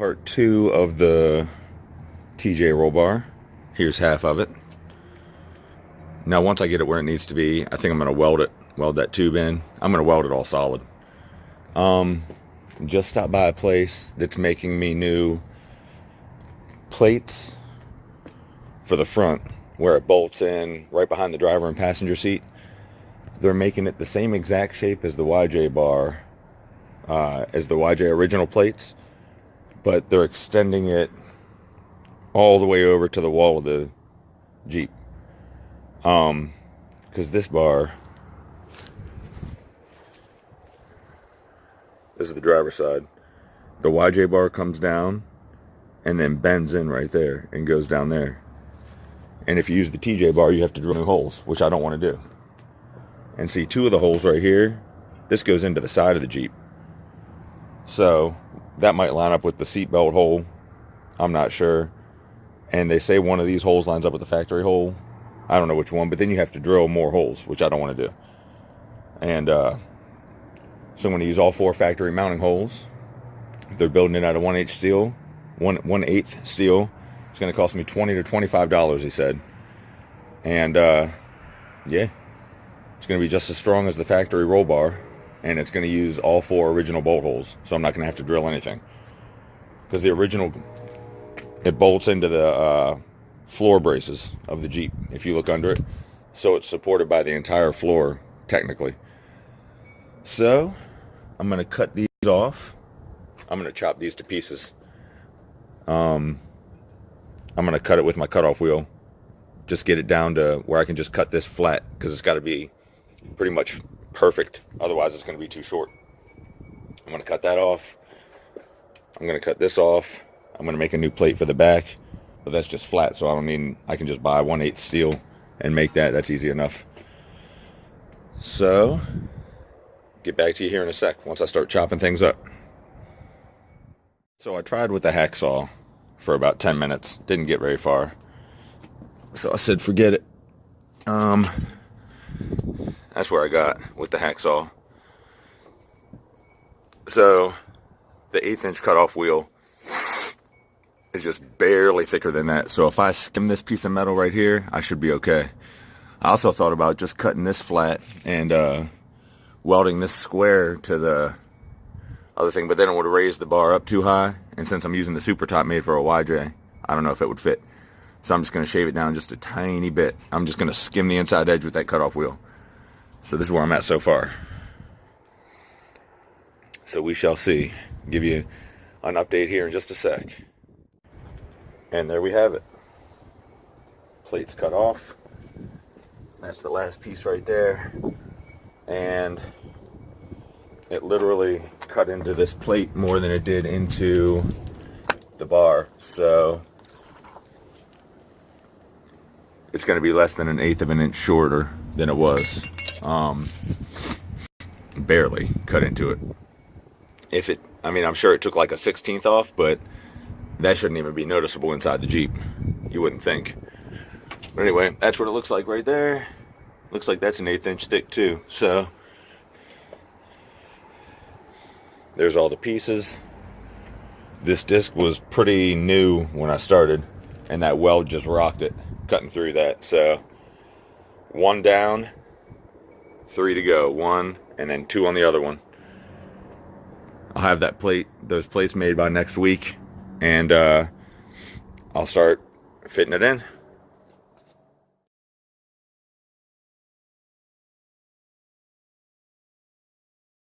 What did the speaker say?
Part 2 of the TJ roll bar. Here's half of it. Now once I get it where it needs to be, I think I'm going to weld that tube in. I'm going to weld it all solid. Just stopped by a place that's making me new plates for the front where it bolts in right behind the driver and passenger seat. They're making it the same exact shape as the YJ bar, as the YJ original plates, but they're extending it all the way over to the wall of the Jeep. Because this bar, this is the driver's side. The YJ bar comes down and then bends in right there and goes down there. And if you use the TJ bar, you have to drill new holes, which I don't want to do. And see, two of the holes right here, this goes into the side of the Jeep. So that might line up with the seatbelt hole. I'm not sure. And they say one of these holes lines up with the factory hole. I don't know which one, but then you have to drill more holes, which I don't want to do. And so I'm going to use all 4 factory mounting holes. They're building it out of 1/8 steel, 1/8 steel. It's going to cost me $20 to $25, he said. And yeah, it's going to be just as strong as the factory roll bar, and it's going to use all 4 original bolt holes, so I'm not going to have to drill anything. Because the original, it bolts into the floor braces of the Jeep, if you look under it. So it's supported by the entire floor, technically. So I'm going to cut these off. I'm going to chop these to pieces. I'm going to cut it with my cutoff wheel. Just get it down to where I can just cut this flat, because it's got to be pretty much perfect. Otherwise it's going to be too short. I'm going to cut that off. I'm going to cut this off. I'm going to make a new plate for the back, but that's just flat, so I can just buy 1/8 steel and make that. That's easy enough. So get back to you here in a sec once I start chopping things up. So I tried with the hacksaw for about 10 minutes. Didn't get very far. So I said, forget it. That's where I got with the hacksaw. So the 1/8 inch cutoff wheel is just barely thicker than that. So if I skim this piece of metal right here, I should be okay. I also thought about just cutting this flat and welding this square to the other thing, but then it would raise the bar up too high, and since I'm using the super top made for a YJ, I don't know if it would fit. So I'm just going to shave it down just a tiny bit. I'm just going to skim the inside edge with that cutoff wheel. So this is where I'm at so far. So we shall see. Give you an update here in just a sec. And there we have it. Plates cut off. That's the last piece right there. And it literally cut into this plate more than it did into the bar. So it's going to be less than 1/8 of an inch shorter than it was. Barely cut into it. I'm sure it took like a 1/16 off, but that shouldn't even be noticeable inside the Jeep. You wouldn't think. But anyway, that's what it looks like right there. Looks like that's an 1/8 inch thick too. So there's all the pieces. This disc was pretty new when I started, and that weld just rocked it, cutting through that. So 1 down, 3 to go. 1 and then 2 on the other one. I'll have those plates made by next week, and I'll start fitting it in.